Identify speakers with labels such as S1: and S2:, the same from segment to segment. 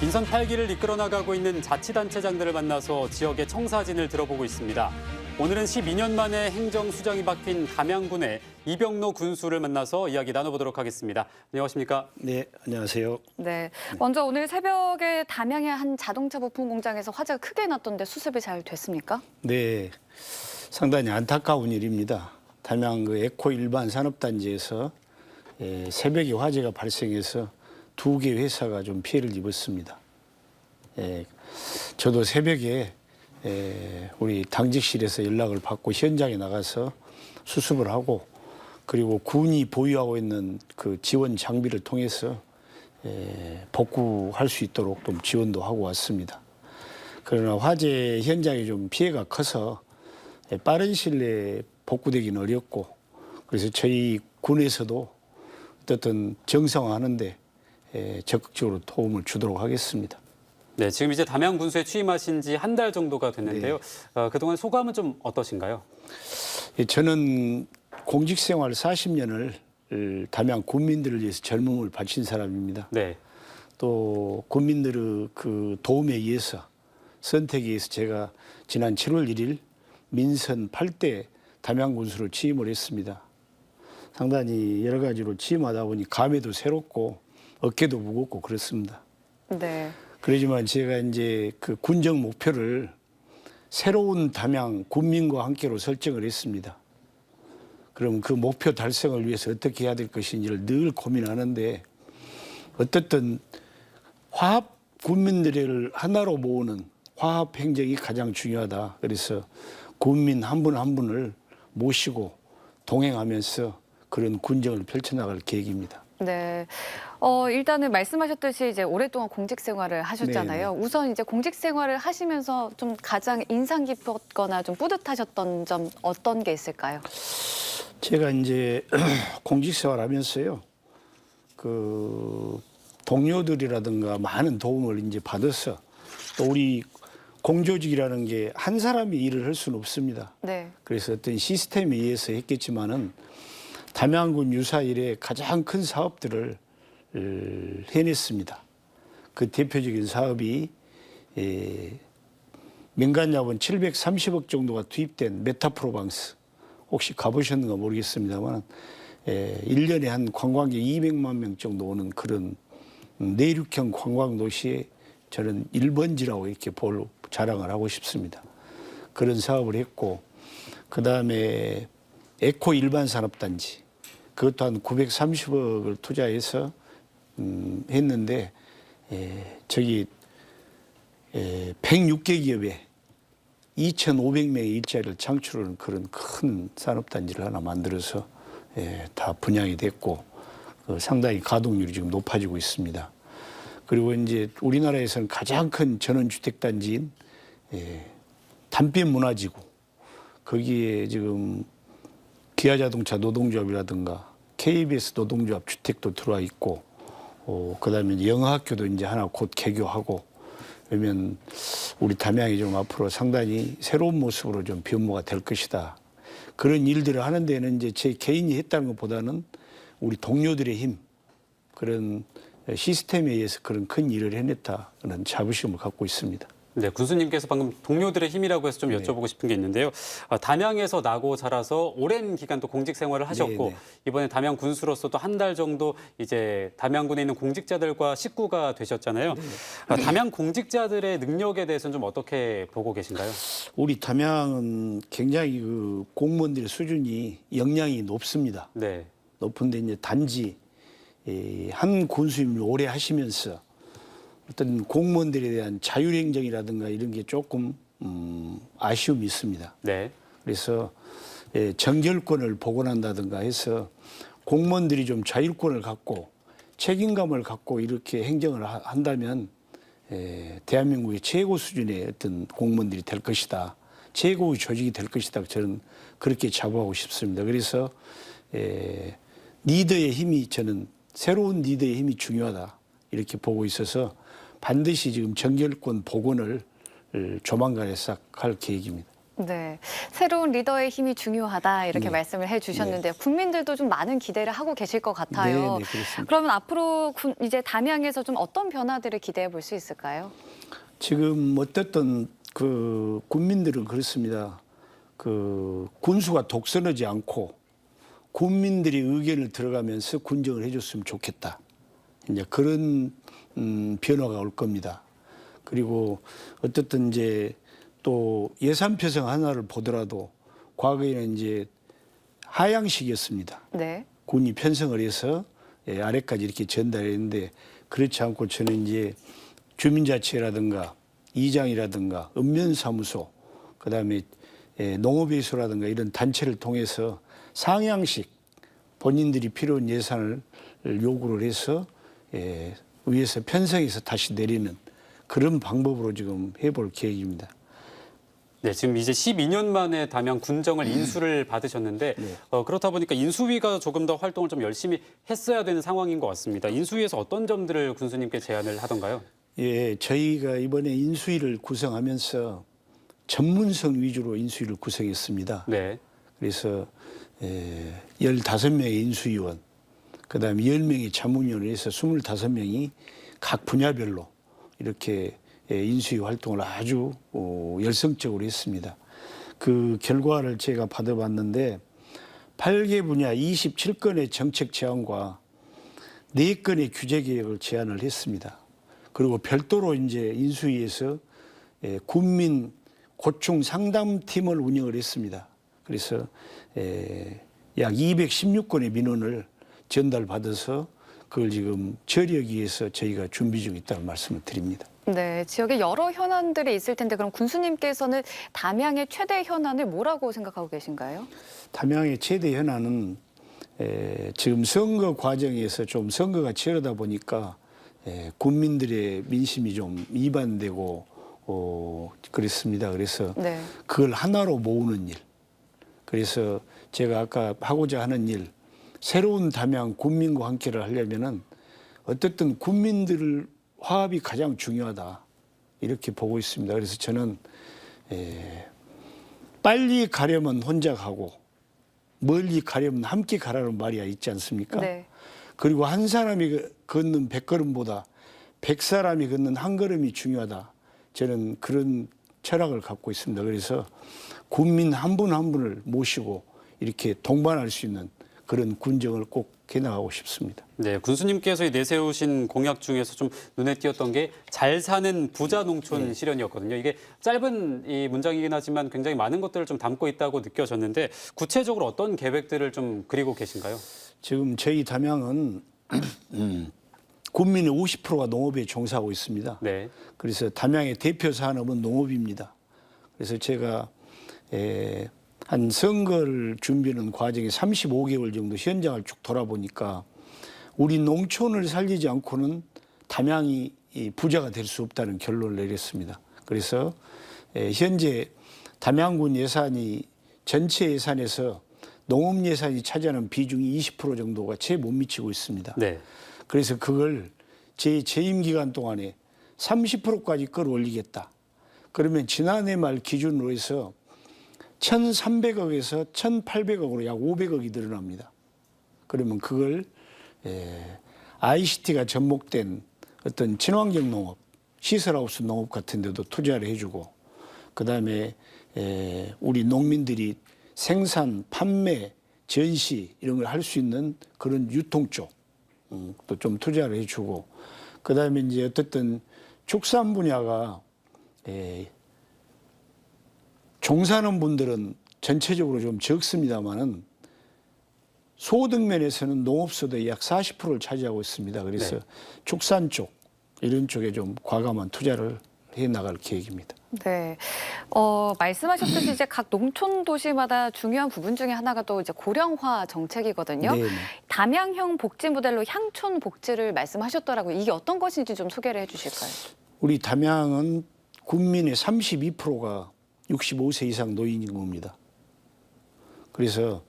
S1: 인선 8기를 이끌어 나가고 있는 자치단체장들을 만나서 지역의 청사진을 들어보고 있습니다. 오늘은 12년 만에 행정수장이 바뀐 담양군의 이병로 군수를 만나서 이야기 나눠보도록 하겠습니다. 안녕하십니까?
S2: 네, 안녕하세요.
S3: 네, 먼저 오늘 새벽에 담양의 한 자동차 부품 공장에서 화재가 크게 났던데 수습이 잘 됐습니까?
S2: 네, 상당히 안타까운 일입니다. 담양 에코 일반 산업단지에서 새벽에 화재가 발생해서 2개 회사가 좀 피해를 입었습니다. 저도 새벽에 우리 당직실에서 연락을 받고 현장에 나가서 수습을 하고 그리고 군이 보유하고 있는 그 지원 장비를 통해서 복구할 수 있도록 좀 지원도 하고 왔습니다. 그러나 화재 현장에 좀 피해가 커서 빠른 시일 내에 복구되기는 어렵고 그래서 저희 군에서도 어떻든 정상화하는데 적극적으로 도움을 주도록 하겠습니다.
S1: 네, 지금 이제 담양 군수에 취임하신 지 한 달 정도가 됐는데요.
S2: 네.
S1: 그동안 소감은 좀 어떠신가요?
S2: 저는 공직 생활 40년을 담양 군민들을 위해서 젊음을 바친 사람입니다.
S1: 네.
S2: 또 군민들의 그 도움에 의해서 선택에 의해서 제가 지난 7월 1일 민선 8대 담양 군수로 취임을 했습니다. 상당히 여러 가지로 취임하다 보니 감회도 새롭고 어깨도 무겁고 그렇습니다.
S3: 네.
S2: 그러지만 제가 이제 그 군정 목표를 새로운 담양 군민과 함께로 설정을 했습니다. 그럼 그 목표 달성을 위해서 어떻게 해야 될 것인지를 늘 고민하는데 어떻든 화합 군민들을 하나로 모으는 화합 행정이 가장 중요하다. 그래서 군민 한 분 한 분을 모시고 동행하면서 그런 군정을 펼쳐나갈 계획입니다.
S3: 네. 일단은 말씀하셨듯이 이제 오랫동안 공직 생활을 하셨잖아요.
S2: 네네.
S3: 우선 이제 공직 생활을 하시면서 좀 가장 인상 깊었거나 좀 뿌듯하셨던 점 어떤 게 있을까요?
S2: 제가 이제 공직 생활하면서요, 그 동료들이라든가 많은 도움을 이제 받아서 또 우리 공조직이라는 게 한 사람이 일을 할 수는 없습니다.
S3: 네.
S2: 그래서 어떤 시스템에 의해서 했겠지만은 담양군 유사 일에 가장 큰 사업들을 해냈습니다. 그 대표적인 사업이 민간 자본 730억 정도가 투입된 메타프로방스. 혹시 가보셨는가 모르겠습니다만 1년에 한 관광객 200만 명 정도 오는 그런 내륙형 관광도시에 저는 1번지라고 이렇게 자랑을 하고 싶습니다. 그런 사업을 했고 그다음에 에코 일반 산업단지 그것도 한 930억을 투자해서 했는데 저기 106개 기업에 2,500명의 일자리를 창출하는 그런 큰 산업단지를 하나 만들어서 다 분양이 됐고 상당히 가동률이 지금 높아지고 있습니다. 그리고 이제 우리나라에서는 가장 큰 전원주택단지인 단빛문화지구 거기에 지금 기아자동차 노동조합이라든가 KBS 노동조합 주택도 들어와 있고 그다음에 영어학교도 이제 하나 곧 개교하고 그러면 우리 담양이 좀 앞으로 상당히 새로운 모습으로 좀 변모가 될 것이다. 그런 일들을 하는 데는 이제 제 개인이 했다는 것보다는 우리 동료들의 힘 그런 시스템에 의해서 그런 큰 일을 해냈다는 자부심을 갖고 있습니다.
S1: 네, 군수님께서 방금 동료들의 힘이라고 해서 좀 여쭤보고 싶은 게 있는데요. 담양에서 나고 자라서 오랜 기간 또 공직 생활을 하셨고
S2: 네네.
S1: 이번에 담양 군수로서 또 한 달 정도 이제 담양군에 있는 공직자들과 식구가 되셨잖아요. 담양 공직자들의 능력에 대해서는 좀 어떻게 보고 계신가요?
S2: 우리 담양은 굉장히 그 공무원들의 수준이 역량이 높습니다.
S1: 네.
S2: 높은데 이제 단지 한 군수님을 오래 하시면서 어떤 공무원들에 대한 자율행정이라든가 이런 게 조금 아쉬움이 있습니다.
S1: 네.
S2: 그래서 정결권을 복원한다든가 해서 공무원들이 좀 자율권을 갖고 책임감을 갖고 이렇게 행정을 한다면 대한민국의 최고 수준의 어떤 공무원들이 될 것이다. 최고의 조직이 될 것이다. 저는 그렇게 자부하고 싶습니다. 그래서 리더의 힘이 저는 새로운 리더의 힘이 중요하다. 이렇게 보고 있어서 반드시 지금 정결권 복원을 조만간에 싹 할 계획입니다.
S3: 네, 새로운 리더의 힘이 중요하다 이렇게
S2: 네.
S3: 말씀을 해주셨는데요. 국민들도 좀 많은 기대를 하고 계실 것 같아요.
S2: 네, 네, 그렇습니다.
S3: 그러면 앞으로 이제 담양에서 좀 어떤 변화들을 기대해 볼 수 있을까요?
S2: 지금 어떻든 그 국민들은 그렇습니다. 그 군수가 독선하지 않고 국민들이 의견을 들어가면서 군정을 해줬으면 좋겠다. 이제 그런 변화가 올 겁니다. 그리고 어떻든 이제 또 예산 편성 하나를 보더라도 과거에는 이제 하향식이었습니다.
S3: 네.
S2: 군이 편성을 해서 아래까지 이렇게 전달했는데 그렇지 않고 저는 이제 주민자치라든가 이장이라든가 읍면사무소 그다음에 농업예수라든가 이런 단체를 통해서 상향식 본인들이 필요한 예산을 요구를 해서 위에서 편성해서 다시 내리는 그런 방법으로 지금 해볼 계획입니다.
S1: 네, 지금 이제 12년 만에 담양 군정을 인수를 받으셨는데
S2: 네.
S1: 그렇다 보니까 인수위가 조금 더 활동을 좀 열심히 했어야 되는 상황인 것 같습니다. 인수위에서 어떤 점들을 군수님께 제안을 하던가요?
S2: 예, 저희가 이번에 인수위를 구성하면서 전문성 위주로 인수위를 구성했습니다.
S1: 네.
S2: 그래서 15명의 인수위원, 그다음에 10명의 자문위원을 해서 25명이 각 분야별로 이렇게 인수위 활동을 아주 열성적으로 했습니다. 그 결과를 제가 받아봤는데 8개 분야 27건의 정책 제안과 4건의 규제 개혁을 제안을 했습니다. 그리고 별도로 이제 인수위에서 군민 고충 상담팀을 운영을 했습니다. 그래서 약 216건의 민원을 전달받아서 그걸 지금 처리하기 위해서 저희가 준비 중에 있다는 말씀을 드립니다.
S3: 네, 지역에 여러 현안들이 있을 텐데 그럼 군수님께서는 담양의 최대 현안을 뭐라고 생각하고 계신가요?
S2: 담양의 최대 현안은 지금 선거 과정에서 좀 선거가 치르다 보니까 국민들의 민심이 좀 이반되고 그랬습니다. 그래서
S3: 네.
S2: 그걸 하나로 모으는 일. 그래서 제가 아까 하고자 하는 일, 새로운 담양 군민과 함께를 하려면은 어쨌든 국민들 화합이 가장 중요하다 이렇게 보고 있습니다. 그래서 저는 빨리 가려면 혼자 가고 멀리 가려면 함께 가라는 말이 있지 않습니까?
S3: 네.
S2: 그리고 한 사람이 걷는 100걸음보다 100사람이 걷는 한 걸음이 중요하다. 저는 그런 철학을 갖고 있습니다. 그래서 국민 한 분 한 분을 모시고 이렇게 동반할 수 있는 그런 군정을 꼭 해나가고 싶습니다.
S1: 네, 군수님께서 내세우신 공약 중에서 좀 눈에 띄었던 게 잘 사는 부자 농촌 실현이었거든요. 이게 짧은 이 문장이긴 하지만 굉장히 많은 것들을 좀 담고 있다고 느껴졌는데 구체적으로 어떤 계획들을 좀 그리고 계신가요?
S2: 지금 저희 담양은 국민의 50%가 농업에 종사하고 있습니다.
S1: 네.
S2: 그래서 담양의 대표 산업은 농업입니다. 그래서 제가 한 선거를 준비하는 과정에 35개월 정도 현장을 쭉 돌아보니까 우리 농촌을 살리지 않고는 담양이 부자가 될 수 없다는 결론을 내렸습니다. 그래서 현재 담양군 예산이 전체 예산에서 농업 예산이 차지하는 비중이 20% 정도가 채 못 미치고 있습니다.
S1: 네.
S2: 그래서 그걸 제 재임 기간 동안에 30%까지 끌어올리겠다. 그러면 지난해 말 기준으로 해서 1,300억에서 1,800억으로 약 500억이 늘어납니다. 그러면 그걸 ICT가 접목된 어떤 친환경 농업, 시설하우스 농업 같은 데도 투자를 해주고 그다음에 우리 농민들이 생산, 판매, 전시 이런 걸 할 수 있는 그런 유통 쪽 또 좀 투자를 해주고 그다음에 이제 어쨌든 축산 분야가 종사하는 분들은 전체적으로 좀 적습니다만은 소득 면에서는 농업소득의 약 40%를 차지하고 있습니다. 그래서
S1: 네.
S2: 축산 쪽 이런 쪽에 좀 과감한 투자를 해 나갈 계획입니다.
S3: 네. 말씀하셨듯이 이제 각 농촌 도시마다 중요한 부분 중에 하나가 또 이제 고령화 정책이거든요.
S2: 네네.
S3: 담양형 복지 모델로 향촌 복지를 말씀하셨더라고요. 이게 어떤 것인지 좀 소개를 해주실까요?
S2: 우리 담양은 국민의 32%가 65세 이상 노인 인구입니다. 그래서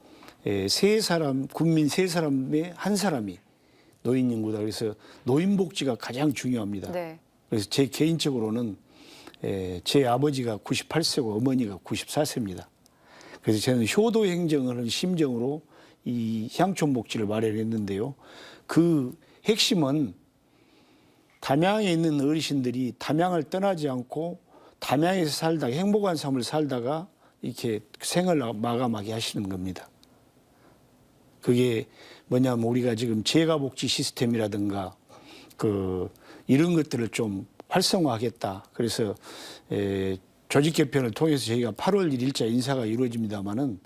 S2: 국민 세 사람의 한 사람이 노인 인구다. 그래서 노인 복지가 가장 중요합니다.
S3: 네.
S2: 그래서 제 개인적으로는 제 아버지가 98세고 어머니가 94세입니다. 그래서 저는 효도 행정을 하는 심정으로 이 향촌 목지를 마련했는데요. 그 핵심은 담양에 있는 어르신들이 담양을 떠나지 않고 담양에서 살다가 행복한 삶을 살다가 이렇게 생을 마감하게 하시는 겁니다. 그게 뭐냐면 우리가 지금 재가복지 시스템이라든가 이런 것들을 좀 활성화하겠다. 그래서 조직 개편을 통해서 저희가 8월 1일자 인사가 이루어집니다마는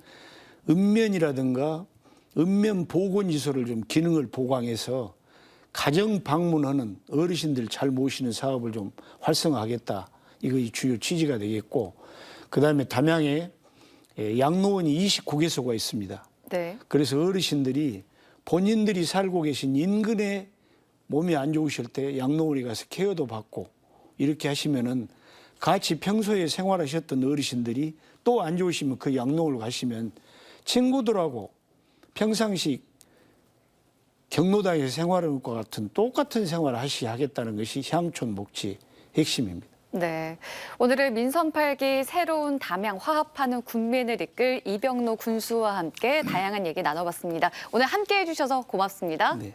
S2: 읍면이라든가 읍면 보건지소를 좀 기능을 보강해서 가정 방문하는 어르신들 잘 모시는 사업을 좀 활성화하겠다. 이거 주요 취지가 되겠고, 그다음에 담양에 양로원이 29개소가 있습니다.
S3: 네.
S2: 그래서 어르신들이 본인들이 살고 계신 인근에 몸이 안 좋으실 때 양로원에 가서 케어도 받고 이렇게 하시면은 같이 평소에 생활하셨던 어르신들이 또 안 좋으시면 그 양로원을 가시면 친구들하고 평상시 경로당에서 생활하는 것과 같은 똑같은 생활을 하겠다는 것이 향촌 목지 핵심입니다.
S3: 네. 오늘은 민선 8기 새로운 담양 화합하는 군민을 이끌 이병로 군수와 함께 다양한 얘기 나눠봤습니다. 오늘 함께해 주셔서 고맙습니다.
S2: 네.